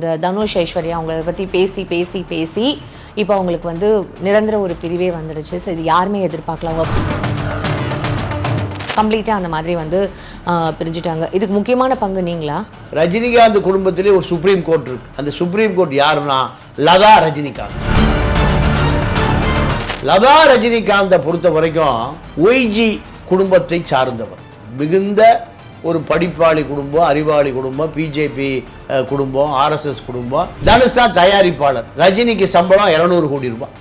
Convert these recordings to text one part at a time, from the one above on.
இந்த தனுஷ் ஐஸ்வர்யா அவங்கள பற்றி பேசி பேசி பேசி இப்போ அவங்களுக்கு வந்து நிரந்தர ஒரு பிரிவே வந்துடுச்சு. ஸோ இது யாருமே எதிர்பார்க்கல. அவங்க கம்ப்ளீட்டாக அந்த மாதிரி வந்து பிரிஞ்சுட்டாங்க. இதுக்கு முக்கியமான பங்கு நீங்களா? ரஜினிகாந்த் குடும்பத்திலே ஒரு சுப்ரீம் கோர்ட் இருக்கு. அந்த சுப்ரீம் கோர்ட் யாருன்னா லதா ரஜினிகாந்த். லதா ரஜினிகாந்தை பொறுத்த வரைக்கும் ஒய்ஜி குடும்பத்தை சார்ந்தவர். மிகுந்த ஒரு படிப்பாளி குடும்பம், அறிவாளி குடும்பம், பிஜேபி குடும்பம், ஆர்எஸ்எஸ் குடும்பம். தனுஷா தயாரிப்பாளர். ரஜினிக்கு சம்பளம் 200 கோடி ரூபாய்.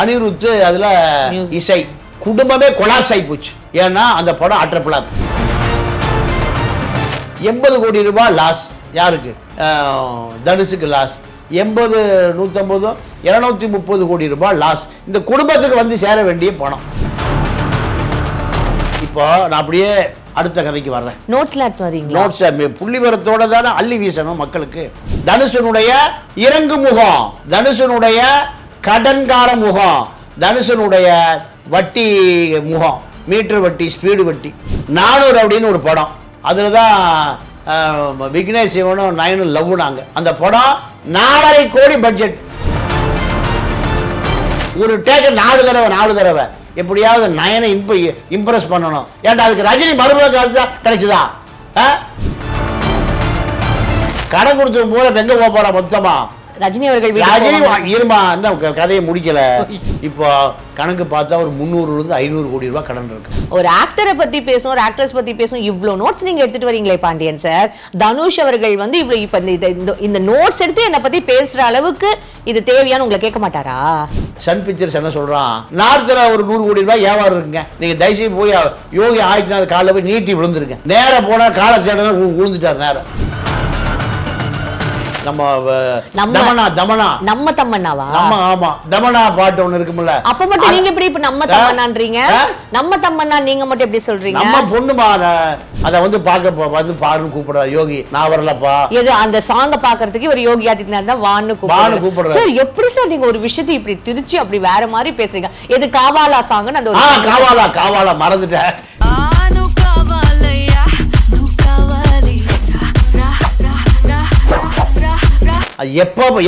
அனிருத்து அதுல இசை. குடும்பமே கொலாப்ஸ் ஆகி போச்சு. ஏன்னா அந்த படம் அட்டர்பிளாப். 80 கோடி ரூபாய் லாஸ். யாருக்கு? தனுஷுக்கு லாஸ். 80, 150, 230 கோடி ரூபாய் லாஸ். இந்த குடும்பத்துக்கு வந்து சேர வேண்டிய பணம். இப்போ நான் அப்படியே அடுத்த கதைக்கு வர்றேன். நோட்ஸ்ல எடுத்து வரீங்களா? நோட்ஸ் புள்ளிவரத்தோட தானே அள்ளி வீசணும் மக்களுக்கு. தனுஷனுடைய இறங்கு முகம், தனுஷனுடைய கடன்கார முகம், தனுஷனுடைய வட்டி முகம், மீட்டர் வட்டி, ஸ்பீடு வட்டி. 400 அப்படின்னு ஒரு படம். அதில் தான் விக்னேஷ் சிவனும் நயனும் லவ்னாங்க. அந்த படம் 4.5 கோடி பட்ஜெட். ஒரு டேக்கு 4 தடவை எப்படியாவது நயனை இம்ப்ரெஸ் பண்ணணும். ஏன்டா அதுக்கு ரஜினி மறுபடியும் காசு தான் கிடைச்சுதா? கடன் கொடுத்து போல எங்க போற மொத்தமா ரஜினி அவர்கள் இருமா கதையை முடிக்கல. இப்போ கணக்கு பார்த்தா ஒரு 300 500 கோடி ரூபாய் கடன் இருக்கு. ஒரு ஆக்டரை பத்தி பேசணும், ஒரு ஆக்ட்ரஸ் பத்தி பேசணும். இவ்ளோ நோட்ஸ் நீங்க எடுத்துட்டு வரீங்களே பாண்டியன் சார். தனுஷ் அவர்கள் வந்து இவ்வளவு இப்ப இந்த நோட்ஸ் எடுத்து என்னை பத்தி பேசுற அளவுக்கு இது தேவையான்னு உங்களை கேட்க மாட்டாரா? சன் பிக்சர்ஸ் என்ன சொல்றான்? நார்த்ல ஒரு 100 கோடி ரூபாய் வியாபாரம் இருக்குங்க. நீங்க தயவுசெய்து போய் யோகி ஆதித்யநாத் காலில் போய் நீட்டி விழுந்துருங்க. நேரம் போனா காலை தேட விழுந்துட்டார் நேரம். நம்ம தமன்னாவா? ஆமா, தமனா பாட்டு ஒண்ணு இருக்கும்ல. அப்ப மட்டும் நீங்க எப்படி இப்ப நம்ம தமன்னான்றீங்க? நம்ம தமன்னா நீங்க மட்டும் எப்படி சொல்றீங்க? நம்ம பொண்ணுமா அத வந்து வந்து பாருன்னு கூப்பிடுறா யோகி. நான் வரலப்பா. எது அந்த சாங்க பாக்குறதுக்கு ஒரு யோகி ஆதித்யநாத் தான் வான்னு கூப்பிடுறா. சார் எப்படி சார் நீங்க ஒரு விஷயத்தை இப்படி திருச்சி அப்படி வேற மாதிரி பேசுறீங்க? எது காவாலா சாங்னு அந்த ஒரு காவாலா மறந்துட்டேன்.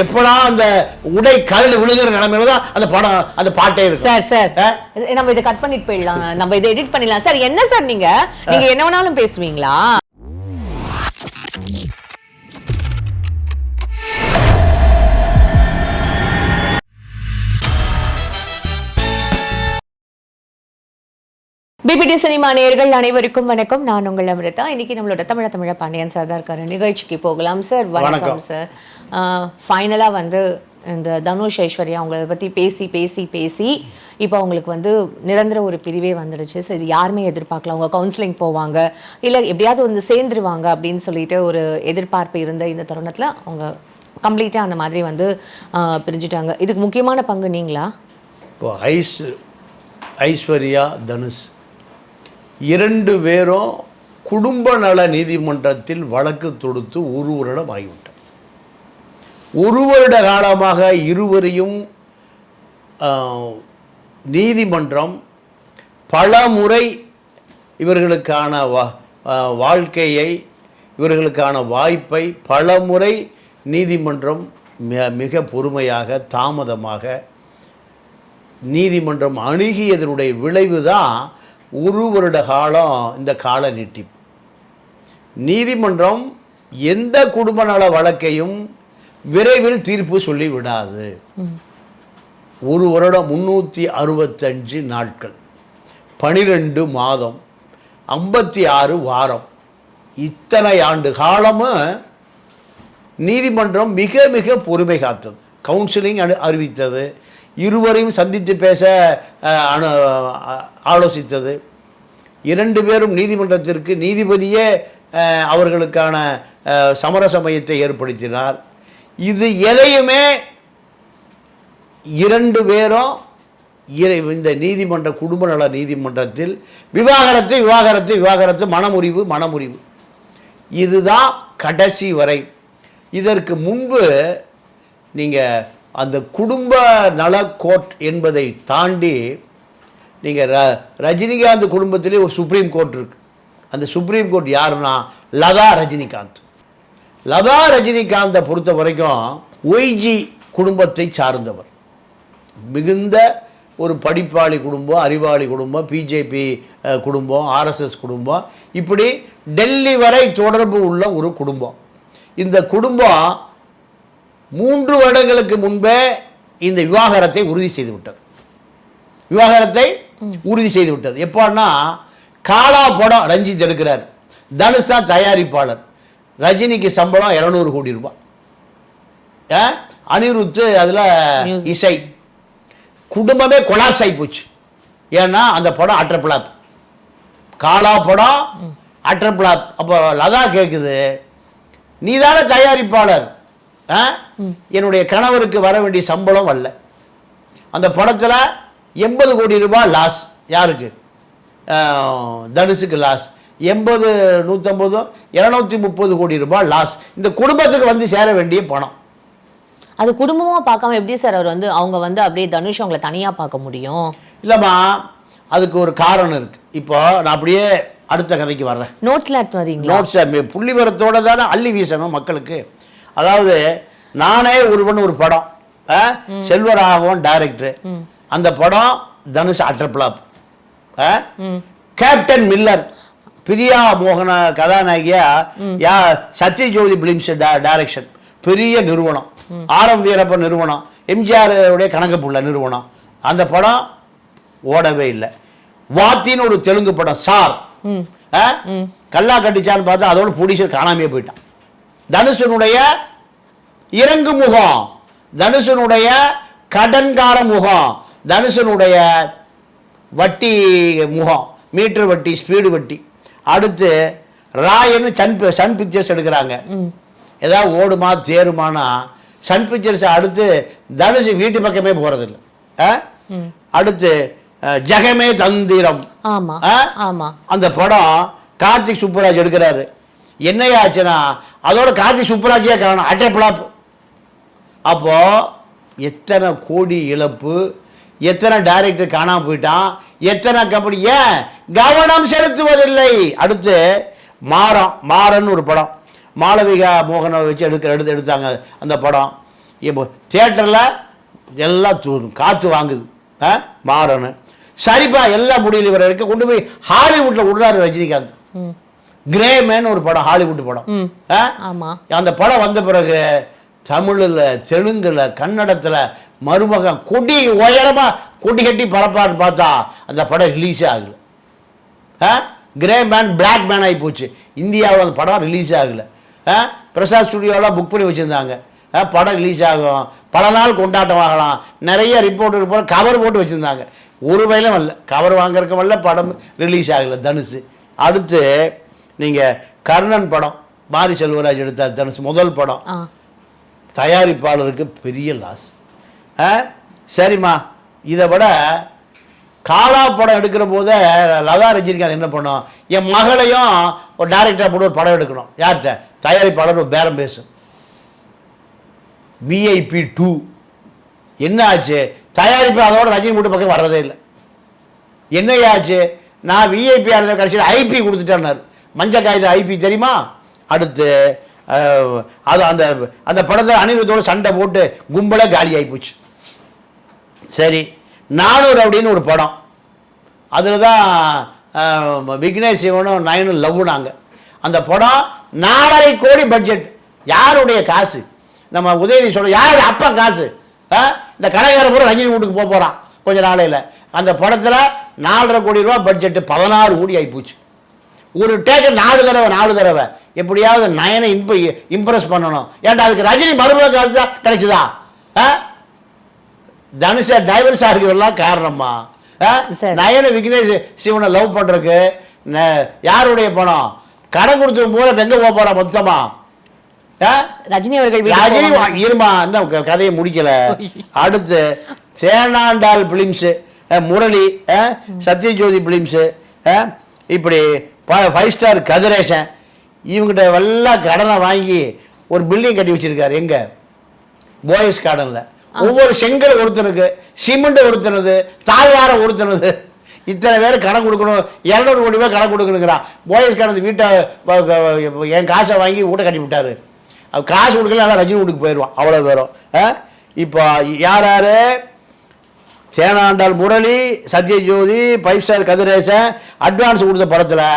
எப்படா அந்த உடை காலில் விழுகிற நிலைமையில தான் அந்த படம் அந்த பாட்டே இருக்கு. சார் நம்ம இதை கட் பண்ணிட்டு போயிடலாம், நம்ம இதை எடிட் பண்ணிடலாம். சார் என்ன சார் நீங்க என்ன வேணாலும் பேசுவீங்களா? பிபிடி சினிமா நேயர்கள் அனைவருக்கும் வணக்கம். நான் உங்கள் அமிர்தா. இன்னைக்கு நம்மளோட தமிழ பாண்டியன் சார் தான் இருக்காரு. நிகழ்ச்சிக்கு போகலாம். சார் வணக்கம் சார். ஃபைனலாக வந்து இந்த தனுஷ் ஐஸ்வர்யா அவங்கள பற்றி பேசி பேசி பேசி இப்போ அவங்களுக்கு வந்து நிரந்தர ஒரு பிரிவே வந்துடுச்சு. ஸோ இது யாருமே எதிர்பார்க்கல. அவங்க கவுன்சிலிங் போவாங்க, இல்லை எப்படியாவது வந்து சேர்ந்துருவாங்க அப்படின்னு சொல்லிட்டு ஒரு எதிர்பார்ப்பு இருந்த இந்த தருணத்தில் அவங்க கம்ப்ளீட்டாக அந்த மாதிரி வந்து பிரிஞ்சுட்டாங்க. இதுக்கு முக்கியமான பங்கு நீங்களா? இப்போ ஐஸ்வர்யா தனுஷ் 2 பேரும் குடும்ப நல நீதிமன்றத்தில் வழக்கு தொடுத்து 1 வருடம் ஆகிவிட்டார். 1 வருட காலமாக இருவரையும் நீதிமன்றம் பல முறை இவர்களுக்கான வாழ்க்கையை, இவர்களுக்கான வாய்ப்பை பல முறை நீதிமன்றம் மிக பொறுமையாக தாமதமாக நீதிமன்றம் அணுகியதனுடைய விளைவு தான் 1 வருட காலம் இந்த கால நீட்டிப்பு. நீதிமன்றம் எந்த குடும்ப நல வழக்கையும் விரைவில் தீர்ப்பு சொல்லி விடாது. 1 வருடம் 365 நாட்கள், 12 மாதம், 56 வாரம், இத்தனை ஆண்டு காலமும் நீதிமன்றம் மிக மிக பொறுமை காத்தது. கவுன்சிலிங் அறிவித்தது, இருவரையும் சந்தித்து பேச ஆலோசித்தது. 2 பேரும் நீதிமன்றத்திற்கு நீதிபதியே அவர்களுக்கான சமரச மையத்தை ஏற்படுத்தினார். இது எதையுமே 2 பேரும் இந்த நீதிமன்ற குடும்ப நல நீதிமன்றத்தில் விவாகரத்து மனமுறிவு இதுதான் கடைசி வரை. இதற்கு முன்பு நீங்கள் அந்த குடும்ப நல கோர்ட் என்பதை தாண்டி நீங்கள் ரஜினிகாந்த் குடும்பத்திலே ஒரு சுப்ரீம் கோர்ட் இருக்கு. அந்த சுப்ரீம் கோர்ட் யாருன்னா லதா ரஜினிகாந்த். லதா ரஜினிகாந்தை பொறுத்த வரைக்கும் ஒய்ஜி குடும்பத்தை சார்ந்தவர், மிகுந்த ஒரு படிப்பாளி குடும்பம், அறிவாளி குடும்பம், பிஜேபி குடும்பம், ஆர்எஸ்எஸ் குடும்பம், இப்படி டெல்லி வரை தொடர்பு உள்ள ஒரு குடும்பம். இந்த குடும்பம் 3 வருடங்களுக்கு முன்பே இந்த விவாகரத்தை உறுதி செய்து விட்டது. எப்போன்னா காலா படம் ரஞ்சித் எடுக்கிறார், தனுஷா தயாரிப்பாளர், ரஜினிக்கு சம்பளம் 200 கோடி ரூபாய், அனிருத்து அதில் இசை, குடும்பமே கொலாப்ஸ் ஆகி போச்சு. ஏன்னா அந்த படம் அட்டர் பிளாப், காலா படம் அட்டர் பிளாப். அப்போ லதா கேட்குது, நீ தானே தயாரிப்பாளர், என்னுடைய கணவருக்கு வர வேண்டிய சம்பளம் வரல. அந்த படத்தில் 80 கோடி ரூபாய் லாஸ். யாருக்கு? தனுஷுக்கு லாஸ் 80, 150, 230 கோடி ரூபாய் லாஸ். இந்த குடும்பத்துக்கு வந்து சேர வேண்டிய பணம். அது குடும்பமா பார்க்காம எப்படி சார் அவர் வந்து அவங்க வந்து அப்படியே தனுஷ் அவங்கள தனியா பார்க்க முடியும்? இல்லைம்மா, அதுக்கு ஒரு காரணம் இருக்கு. இப்போ நான் அப்படியே அடுத்த கதைக்கு வர்றேன். நோட்ஸ்ல எடுத்து வரீங்களா? நோட்ஸ் புள்ளிவரத்தோட தானே அள்ளி வீசணும் மக்களுக்கு. அதாவது நானே ஒருவன் ஒரு படம், செல்வராகவன் டைரக்டர், அந்த படம் Dhanush utter flap. Captain Miller, Priya மோகன கதாநாயகியா, சத்யஜோதி பிலிம்ஸ் டைரக்ஷன், பெரிய நிறுவனம், ஆரம் வீரப்பன் நிறுவனம், எம்ஜிஆர் உடைய கணக்குப்புள்ள நிறுவனம். அந்த படம் ஓடவே இல்லை. வாத்தின்னு ஒரு தெலுங்கு படம் சார், கல்லா கட்டிச்சான்னு பார்த்தா அதோட ப்ரொடியூசர் காணாமே போயிட்டான். தனுஷனுடைய இறங்கு முகம், தனுஷனுடைய கடன்கார முகம், தனுஷனுடைய வட்டி முகம், மீட்டர் வட்டி, ஸ்பீடு வட்டி. அடுத்து ராயன்னு சன் பிக்சர்ஸ் எடுக்கிறாங்க. ஏதாவது ஓடுமா தேருமானா சன் பிக்சர்ஸ். அடுத்து தனுஷ் வீட்டு பக்கமே போறதில்லை. அடுத்து ஜெகமே தந்திரம், அந்த படம் கார்த்திக் சுப்புராஜ் எடுக்கிறாரு. என்னையாச்சுன்னா அதோட கார்த்திக் சுப்புராஜே காணும், அட்டர் பிளாப். அப்போ எத்தனை கோடி இழப்பு, எத்தனை டைரக்டர் காணாம போயிட்டான், எத்தனை கம்பெனி ஏன் கவனம் செலுத்துவதில்லை. அடுத்து மாறன் ஒரு படம், மாளவிகா மோகனை வச்சு எடுத்தாங்க. அந்த படம் இப்போ தியேட்டரில் எல்லாம் காற்று வாங்குது. மாறன் சரிப்பா, எல்லாம் முடியல வரைக்கும் கொண்டு போய் ஹாலிவுட்டில் விடுறாரு ரஜினிகாந்த். கிரேமேன் ஒரு படம், ஹாலிவுட் படம். அந்த படம் வந்த பிறகு தமிழில், தெலுங்குல, கன்னடத்தில் மருமகன் கொடி உயரமாக கொடி கட்டி பரப்பான்னு பார்த்தா அந்த படம் ரிலீஸே ஆகலை. கிரேமேன் பிளாக் மேன் ஆகி போச்சு. இந்தியாவில் அந்த படம் ரிலீஸ் ஆகலை. பிரசாத் ஸ்டுடியோலாம் புக் பண்ணி வச்சுருந்தாங்க, படம் ரிலீஸ் ஆகும், பல நாள் கொண்டாட்டம் ஆகலாம், நிறைய ரிப்போர்ட் போல கவர் போட்டு வச்சுருந்தாங்க. ஒரு வயலும் வரல, கவர் வாங்குறதுக்கு வரல, படம் ரிலீஸ் ஆகலை தனுஷ். அடுத்து நீங்கள் கர்ணன் படம், மாரி செல்வராஜ் எடுத்தார் தனுஷ், முதல் படம், தயாரிப்பாளருக்கு பெரிய லாஸ். சரிம்மா, இதை விட காலா படம் எடுக்கிற போதே லதா ரஜினிகாந்த் என்ன பண்ணோம், என் மகளையும் ஒரு டைரக்டராக போட்டு ஒரு படம் எடுக்கணும். யார்கிட்ட? தயாரிப்பாளர் ஒரு பேரம் பேசும். VIP 2 என்ன ஆச்சு? தயாரிப்பு அதோட ரஜினி வீட்டு பக்கம் வர்றதே இல்லை. என்னையாச்சு? நான் VIP இருந்த கடைசியில் IP கொடுத்துட்டேன்னாரு. மஞ்சள் காகித IP தெரியுமா? அடுத்து அது அந்த அந்த படத்தை அனிருத்தோட சண்டை போட்டு கும்பலே காலி ஆகி போச்சு. சரி, 400 அப்படின்னு ஒரு படம், அதில் தான் விக்னேஷ் சிவனும் நயனும் லவ்னாங்க. அந்த படம் 4.5 கோடி பட்ஜெட். யாருடைய காசு? நம்ம உதயநிதி சொல்ல, யாருடைய அப்பா காசு? இந்த கடைக்கார பூரா ரஜினி வீட்டுக்கு போகிறான் கொஞ்ச நாளையில். அந்த படத்தில் 4.5 கோடி ரூபா பட்ஜெட்டு 16 கோடி ஆகி போச்சு. ஒரு டேக்கு 4 தடவை எப்படியாவது நயனை இம்ப்ரெஸ் பண்ணணும். ஏன்டா அதுக்கு ரஜினி மருமக காசு தான் கிடைச்சுதா? தனுஷ டைவர்ஸா இருக்கிறதெல்லாம் காரணமா? நயனை விக்னேஷ் சிவனை லவ் பண்றதுக்கு யாருடைய பணம்? கடன் கொடுத்து போல எங்க போக போறா மொத்தமா? ரஜினி அவர்கள் இருமா, இந்த கதையை முடிக்கல. அடுத்து சேனாண்டால் பிலிம்ஸ், முரளி, சத்யஜோதி பிலிம்ஸ், இப்படி 5 ஸ்டார் கதிரேசன், இவங்கிட்ட எல்லாம் கடனை வாங்கி ஒரு பில்டிங் கட்டி வச்சிருக்காரு. எங்க? போயஸ் கார்டனில். ஒவ்வொரு செங்கல் ஒருத்தனுக்கு, சிமெண்ட் ஒருத்தனது, தாழ்வாரம் ஒருத்தனது, இத்தனை பேர் கடன் கொடுக்கணும். 200 கோடி ரூபாய் கடன் கொடுக்கணுங்கிறான். போயஸ் கார்டன் வீட்டை என் காசை வாங்கி வீட்டை கட்டி விட்டாரு. காசு கொடுக்கல ரஜினி வீட்டுக்கு போயிடுவான், அவ்வளோ பேரும். இப்போ யார் யார்? சேனாண்டால் முரளி, சத்யஜோதி, 5 ஸ்டார் கதிரேசன் அட்வான்ஸ் கொடுத்த படத்தில்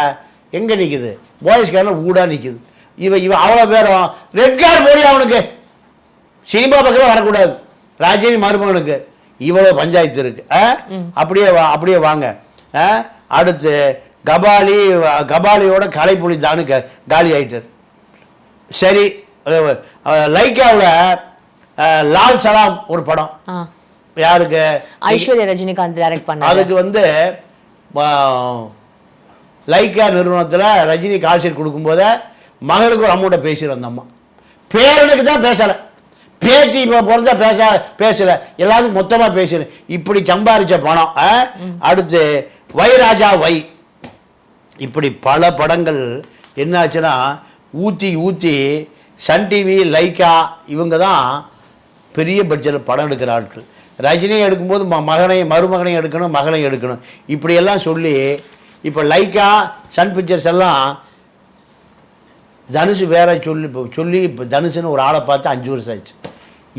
எங்கே நிற்குது? பாய்ஸ் காரில் ஊடாக நிற்குது. இவன் அவ்வளோ பேரும் ரெட் கார்டு போடி அவனுக்கு. சினிமா பக்கமே வரக்கூடாது ரஜினி மருமகனுக்கு. இவ்வளோ பஞ்சாயத்து இருக்கு. அப்படியே வாங்க. அடுத்து கபாலியோட கலைப்புலி தானு காலி ஆயிட்டார். சரி, லைக்காவில் லால் சலாம் ஒரு படம், யாருக்கு? ஐஸ்வர்யா ரஜினிகாந்த் டைரக்ட் பண்ண. அதுக்கு லைக்கா நிறுவனத்தில் ரஜினி கால்ஷீட் கொடுக்கும்போது மகளுக்கு ஒரு அமௌண்ட்டை பேசுகிற அந்த அம்மா. பேரனுக்கு தான் பேசலை, பேட்டி இப்போ பிறந்தா பேசல, எல்லாத்துக்கும் மொத்தமாக பேசுகிறேன். இப்படி சம்பாரிச்ச பணம். அடுத்து வைராஜா வை, இப்படி பல படங்கள் என்னாச்சுன்னா ஊற்றி சன் டிவி, லைக்கா இவங்க தான் பெரிய பட்ஜெட்டில் படம் எடுக்கிற ஆட்கள். ரஜினியை எடுக்கும்போது மருமகனையும் எடுக்கணும், மகளையும் எடுக்கணும், இப்படியெல்லாம் சொல்லி இப்போ லைக்கா, சன் பிக்சர்ஸ் எல்லாம் தனுஷு வேற சொல்லி இப்போ தனுஷுன்னு ஒரு ஆளை பார்த்து 5 வருஷம் ஆச்சு.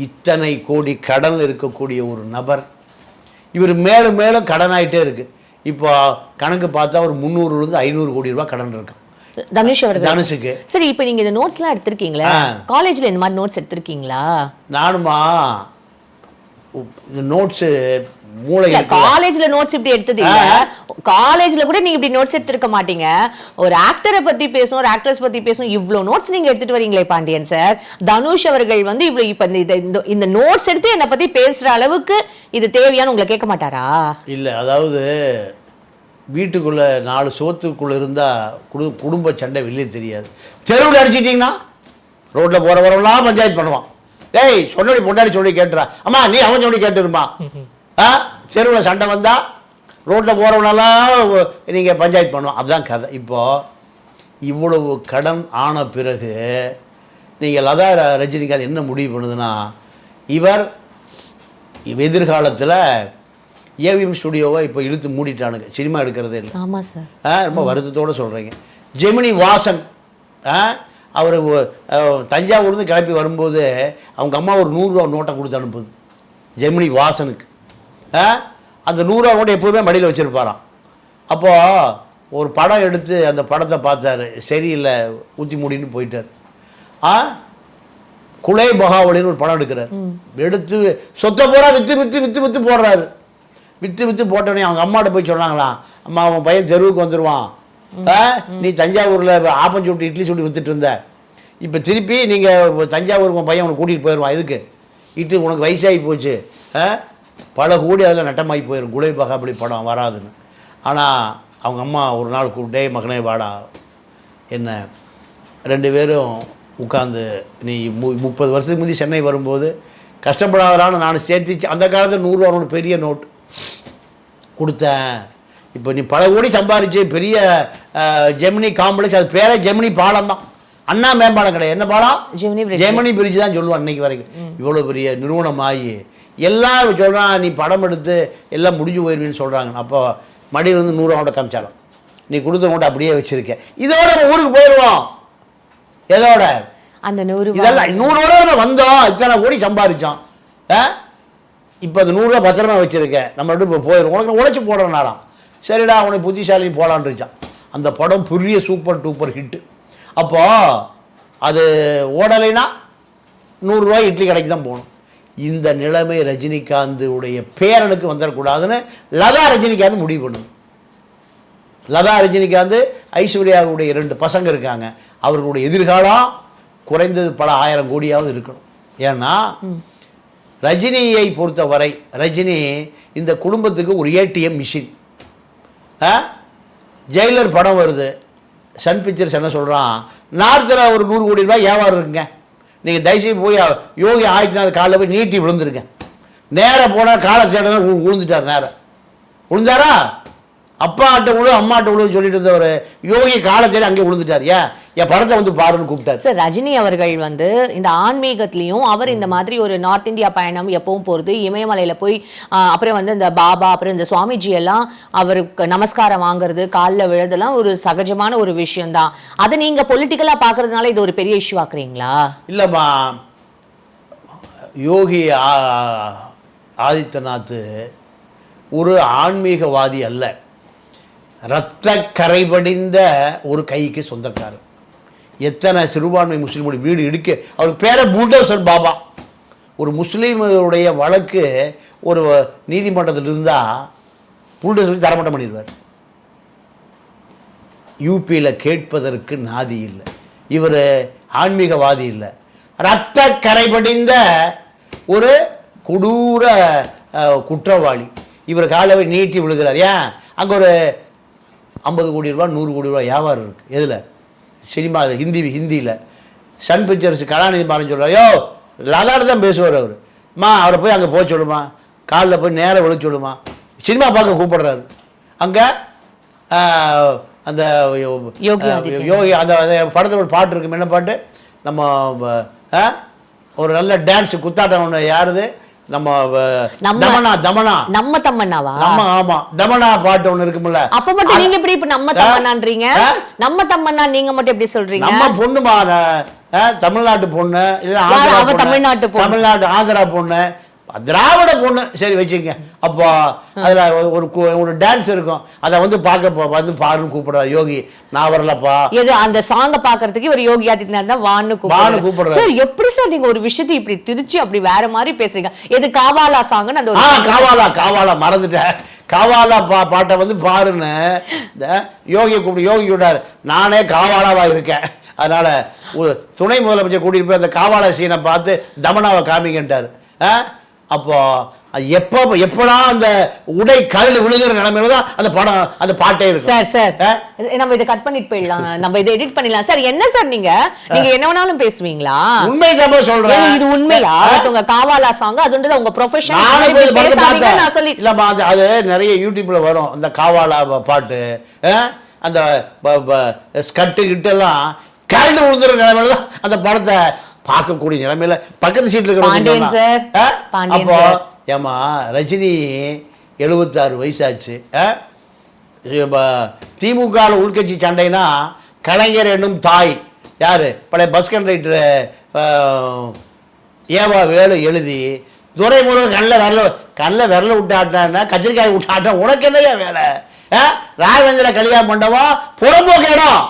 இத்தனை கோடி கடன் இருக்கக்கூடிய ஒரு நபர் இவர் மேலும் மேலும் கடன் ஆகிட்டே இருக்குது. இப்போ கணக்கு பார்த்தா ஒரு 300 500 கோடி ரூபாய் கடன் இருக்கான் தனுஷுக்கு. சரி, இப்போ நீங்க இந்த நோட்ஸ்லாம் எடுத்திருக்கீங்களா? காலேஜ்ல இந்த மாதிரி நோட்ஸ் எடுத்திருக்கீங்களா? நானுமா இந்த நோட்ஸ் மூளை காலேஜ்ல நோட்ஸ் இப்படி எடுத்தது இல்ல. காலேஜ்ல கூட நீங்க இப்படி நோட்ஸ் எடுத்துருக்க மாட்டீங்க. ஒரு ஆக்டரை பத்தி பேசணும், ஒரு ஆக்ட்ரஸ் பத்தி பேசணும், இவ்வளவு நோட்ஸ் நீங்க எடுத்துட்டு வரீங்களே பாண்டியன் சார். தனுஷ் அவர்கள் இவ்வளவு இப்ப இந்த நோட்ஸ் எடுத்து என்னை பத்தி பேசுற அளவுக்கு இது தேவையான்னு உங்களை கேட்க மாட்டாரா? இல்ல, அதாவது வீட்டுக்குள்ள 4 சோத்துக்குள்ள இருந்தா குடும்ப சண்டை வெளியே தெரியாது. தெருவில் அடிச்சிட்டீங்கன்னா ரோட்ல போறவரெல்லாம் பஞ்சாயத்து பண்ணுவான். டேய் சொன்னடி பொண்டாடி சொல்லி கேட்டுறா, அம்மா நீ அவன் சொல்லி கேட்டுருமா. தெருவில் சண்டை வந்தா ரோட்ல போறவனெல்லாம் நீங்க பஞ்சாயத்து பண்ணுவான். அதுதான் கதை. இப்போ இவ்வளவு கடன் ஆன பிறகு நீங்க லதா ரஜினிகாந்த் என்ன முடிவு பண்ணுதுன்னா, இவர் எதிர்காலத்தில் ஏவிஎம் ஸ்டுடியோவை இப்போ இழுத்து மூடிட்டானுங்க, சினிமா எடுக்கிறதே இல்லை. ஆமாம் சார், ரொம்ப வருத்தத்தோடு சொல்கிறீங்க. ஜெமினி வாசன் அவர் தஞ்சாவூர்லேருந்து கிளப்பி வரும்போது அவங்க அம்மா ஒரு 100 ரூபா நோட்டை கொடுத்து அனுப்புது ஜெமினி வாசனுக்கு. அந்த 100 ரூபா நோட்டை எப்போவுமே மடியில் வச்சுருப்பாராம். அப்போது ஒரு படம் எடுத்து அந்த படத்தை பார்த்தாரு, சரியில்லை, ஊற்றி மூடின்னு போயிட்டார். குலை பகாவலின்னு ஒரு படம் எடுக்கிறார். எடுத்து சொத்தை பூரா விற்று போடுறாரு. விற்று போட்டோடனே அவங்க அம்மாட்ட போய் சொன்னாங்களாம், அம்மா அவன் பையன் தெருவுக்கு வந்துடுவான், நீ தஞ்சாவூரில் ஆப்பம் சுட்டு இட்லி சுட்டு விற்றுட்டு இருந்த, இப்போ திருப்பி நீங்கள் தஞ்சாவூருக்கு உன் பையன் உனக்கு கூட்டிகிட்டு போயிடுவான். இதுக்கு இட்டு உனக்கு வயசாகி போச்சு, பல கோடி அதில் நட்டமாகி போயிடும், குலை பகாபலி படம் வராதுன்னு. ஆனால் அவங்க அம்மா ஒரு நாள் கூப்பிட்டே, மகனே வாடா, என்ன 2 பேரும் உட்காந்து, நீ 30 வருஷத்துக்கு முந்தி சென்னை வரும்போது கஷ்டப்படாதான்னு நான் சேர்த்து அந்த காலத்தில் 100 ரூபா பெரிய நோட் கொடுத்தேன். இப்போ நீ பல கோடி சம்பாரிச்சு பெரிய ஜெமினி காம்ப்ளெக்ஸ், அது பேரே ஜெமினி பாலம் தான், அண்ணா மேம்பாலம் கிடையாது. என்ன பாலம்? ஜெமினி பிரிட்ஜ் தான் சொல்லுவான் அன்னைக்கு வரைக்கும். இவ்வளோ பெரிய நிறுவனம் ஆகி எல்லாம் சொல்கிறான், நீ படம் எடுத்து எல்லாம் முடிஞ்சு போயிருவின்னு சொல்கிறாங்க. அப்போ மடியில் வந்து 100 ரூபா காமிச்சாலும், நீ கொடுத்த மூட்டை அப்படியே வச்சுருக்கேன், இதோட நம்ம ஊருக்கு போயிடுவோம். எதோட? அந்த 100 இதெல்லாம் 100 ரூபா நம்ம வந்தோம், இத்தனை கோடி சம்பாதிச்சோம், இப்போ அந்த 100 ரூபா பத்திரமா வச்சுருக்கேன், நம்ம இப்போ போயிடும், உனக்கு உழைச்சி போடுறனாலாம். சரிடா உனக்கு புத்திசாலி போகலான்னு இருக்கான். அந்த படம் பெரிய சூப்பர் டூப்பர் ஹிட்டு. அப்போது அது ஓடலைன்னா 100 ரூபாய் இட்லி கடைக்கு தான் போகணும். இந்த நிலைமை ரஜினிகாந்த் உடைய பேரனுக்கு வந்துடக்கூடாதுன்னு லதா ரஜினிகாந்த் முடிவு பண்ணுது. லதா ரஜினிகாந்த் ஐஸ்வர்யாவுடைய 2 பசங்க இருக்காங்க, அவர்களுடைய எதிர்காலம் குறைந்தது பல 1000 கோடியாவது இருக்கணும். ஏன்னா ரஜினியை பொறுத்தவரை ரஜினி இந்த குடும்பத்துக்கு ஒரு ஏடிஎம் மிஷின். ஜெயிலர் படம் வருது, சன் பிக்சர்ஸ் என்ன சொல்கிறான், நார்த்தில் ஒரு 100 கோடி ரூபாய் வியாபாரம் இருக்குங்க, நீங்கள் தயவுசெய்து போய் யோகி ஆதித்யநாத் காலில் போய் நீட்டி விழுந்துருங்க. நேராக போனால் காலை தேட விழுந்துட்டார், நேரம் விழுந்தாரா, அப்பாட்ட விழு அம்மாட்ட விழு சொல்லிட்டு இருந்த ஒரு யோகி காலத்தில் அங்கே விழுந்துட்டார். ஏன் என் படத்தை வந்து பாருன்னு கூப்பிட்டார். சார் ரஜினி அவர்கள் வந்து இந்த ஆன்மீகத்திலையும் அவர் இந்த மாதிரி ஒரு நார்த் இந்தியா பயணம் எப்பவும் போகிறது, இமயமலையில போய் அப்புறம் வந்து இந்த பாபா அப்புறம் இந்த சுவாமிஜி எல்லாம் அவருக்கு நமஸ்காரம் வாங்குறது காலில் விழுறதெல்லாம் ஒரு சகஜமான ஒரு விஷயம்தான். அதை நீங்க பொலிட்டிக்கலா பாக்குறதுனால இது ஒரு பெரிய இஷ்யூ ஆக்குறீங்களா? இல்லைம்மா, யோகி ஆதித்யநாத் ஒரு ஆன்மீகவாதி அல்ல, இரத்த கரைபடிந்த ஒரு கைக்கு சொந்தக்காரர். எத்தனை சிறுபான்மை முஸ்லீமுடைய வீடு இடிக்க, அவருக்கு பேர புல்டோசர் பாபா. ஒரு முஸ்லீமுடைய வழக்கு ஒரு நீதிமன்றத்தில் இருந்தால் புல்டோசர் தரமட்டம் பண்ணிடுவார். யூபியில் கேட்பதற்கு நாதி இல்லை. இவர் ஆன்மீகவாதி இல்லை, இரத்த கரைபடிந்த ஒரு கொடூர குற்றவாளி. இவர் காலை நீட்டி விழுகிறார். ஏன் அங்கே ஒரு 50 கோடி ரூபா 100 கோடி ரூபா வியாபாரம் இருக்குது. எதில்? சினிமா, ஹிந்தியில் சன் பிக்சர்ஸ் கலாநிதி மாறன் சொல்கிறார், யோ லதாடு தான் பேசுவார் அவர். அவரை போய் அங்கே போக சொல்லுமா, காலில் போய் நேராக விழ சொல்லுமா, சினிமா பார்க்க கூப்பிடுறாரு. அங்கே அந்த யோகி அந்த படத்தில் ஒரு பாட்டு இருக்கு. என்ன பாட்டு? நம்ம ஒரு நல்ல டான்ஸ் குத்தாட்டம் ஒன்று. யாருது? நம்ம தமன்னாவா? ஆமா, தமனா பாட்டு ஒண்ணு இருக்கும்ல. அப்ப மட்டும் நீங்க எப்படி இப்ப நம்ம தமன்னான்றீங்க? நம்ம தமன்னா நீங்க மட்டும் எப்படி சொல்றீங்க? நம்ம பொண்ணுமா, தமிழ்நாட்டு பொண்ணு, இல்ல தமிழ்நாட்டு ஆந்திரா பொண்ணு, திராவிட பொண்ணு, சரி வச்சுங்க. அப்போ அதுல ஒரு டான்ஸ் இருக்கும், அதை வந்து பார்க்க வந்து பாருன்னு கூப்பிடுறாரு யோகி. நான் வரலப்பா. எது அந்த சாங்க பாக்குறதுக்கு ஒரு யோகி ஆதித்யநாத் தான் வான்னு கூப்பிடுறாரு. சார் எப்படி சார் நீங்க ஒரு விஷயத்தை இப்படி திருச்சி அப்படி வேற மாதிரி பேசுறீங்க? எது காவாலா சாங்னு அந்த காவாலா மறந்துட்டேன். காவாலா பாட்டை வந்து பாருன்னு யோகி கூப்பிடு. யோகி விடாரு, நானே காவாலாவா இருக்கேன், அதனால துணை முதலமைச்சர் கூட்டிட்டு போய் அந்த காவாலா சீனை பார்த்து தமனாவை காமிக்கின்றாரு. அப்போ எப்படா அந்த உடை கல்ல விழுகிற நிலைமையில தான் அந்த படம், அந்த பாட்டே இருக்கு. சார் நம்ம இதை கட் பண்ணிட்டு போயிடலாம், நம்ம இதை எடிட் பண்ணிடலாம். சார் என்ன சார் நீங்க என்ன வேணாலும் பேசுவீங்களா? உண்மைதான் சொல்றேன். இது உண்மையா? உங்க காவாலா சாங் அதுன்றது உங்க ப்ரொஃபஷன். நான் சொல்லி இல்லம்மா, அது நிறைய யூடியூப்ல வரும் அந்த காவாலா பாட்டு. அந்த ஸ்கட்டு கிட்டெல்லாம் கல்ல விழுந்துற நிலைமையில தான் அந்த படத்தை பார்க்கக்கூடிய நிலைமையில பக்கத்து சீட்ல இருக்கிற. அப்போ ஏமா ரஜினி 76 வயசாச்சு. திமுக உள்கட்சி சண்டைனா கலைஞர் என்னும் தாய் யாரு, பழைய பஸ் கண்டக்டர் ஏவா வேலு எழுதி துரைமுருகன் கண்ணில் விரல விட்டு ஆட்டினா கத்திரிக்காய் விட்டு ஆட்டினா உனக்கு என்னையா வேலை? ராகவேந்திர கல்யாண மண்டபம் புறம்போக்கு இடம்.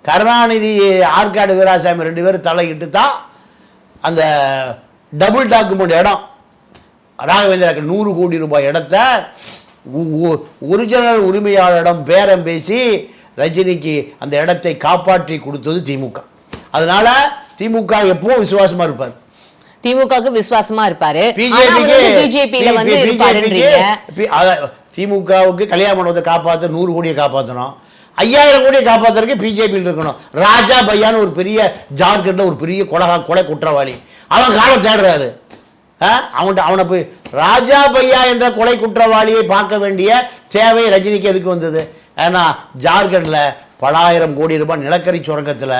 கருணாநிதி ஆற்காடு வீராசாமி 2 பேரும் தலையிட்டு தான் அந்த டபுள் டாக்குமெண்ட் இடம் ராகவேந்திராக்கு 100 கோடி ரூபாய் இடத்த ஒரிஜினல் உரிமையாளரிடம் பேரம் பேசி ரஜினிக்கு அந்த இடத்தை காப்பாற்றி கொடுத்தது திமுக. அதனால திமுக எப்பவும் விசுவாசமா இருப்பார். திமுகவுக்கு விசுவாசமா இருப்பாரு. திமுகவுக்கு கல்யாண மண்டபத்தை காப்பாற்ற 100 கோடியை காப்பாற்றணும், 5000 கோடியை காப்பாற்றுறதுக்கு பிஜேபியில் இருக்கணும். ராஜா பையான்னு ஒரு பெரிய ஜார்க்கண்ட்ல ஒரு பெரிய கொலை குற்றவாளி, அவன் காலம் தேடுறாரு. அவனை போய் ராஜா பையா என்ற கொலை குற்றவாளியை பார்க்க வேண்டிய தேவை ரஜினிக்கு எதுக்கு வந்தது? ஏன்னா ஜார்க்கண்ட்ல பல ஆயிரம் கோடி ரூபாய் நிலக்கரி சுரங்கத்தில்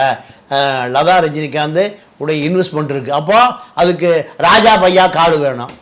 லதா ரஜினிகாந்த் உடைய இன்வெஸ்ட்மெண்ட் இருக்கு. அப்போ அதுக்கு ராஜா பையா காடு வேணும்.